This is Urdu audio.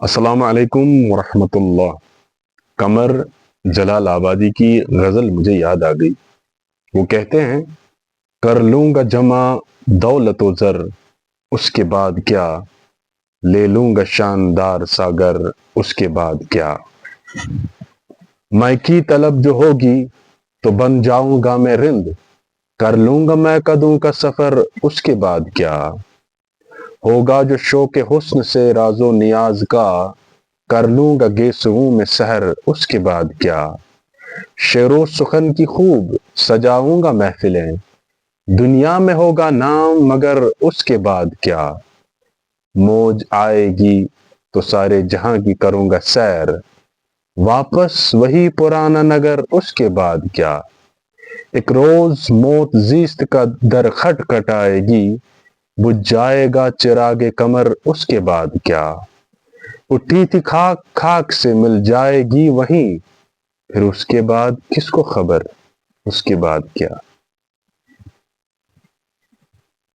السلام علیکم ورحمۃ اللہ۔ قمر جلال آبادی کی غزل مجھے یاد آ گئی۔ وہ کہتے ہیں، کر لوں گا جمع دولت و زر، اس کے بعد کیا؟ لے لوں گا شاندار ساگر، اس کے بعد کیا؟ میں کی طلب جو ہوگی تو بن جاؤں گا میں رند، کر لوں گا میں قدوں کا سفر، اس کے بعد کیا؟ ہوگا جو شوق حسن سے راز و نیاز کا، کر لوں گا گیسوؤں میں سحر، اس کے بعد کیا؟ شعر و سخن کی خوب سجاؤں گا محفلیں، دنیا میں ہوگا نام مگر اس کے بعد کیا؟ موج آئے گی تو سارے جہاں کی کروں گا سیر، واپس وہی پرانا نگر، اس کے بعد کیا؟ ایک روز موت زیست کا در کھٹ کھٹائے گی، بجھ جائے گا چراغ قمر، اس کے بعد کیا؟ اٹھی تھی خاک خاک سے مل جائے گی وہیں، پھر اس کے بعد کس کو خبر، اس کے بعد کیا؟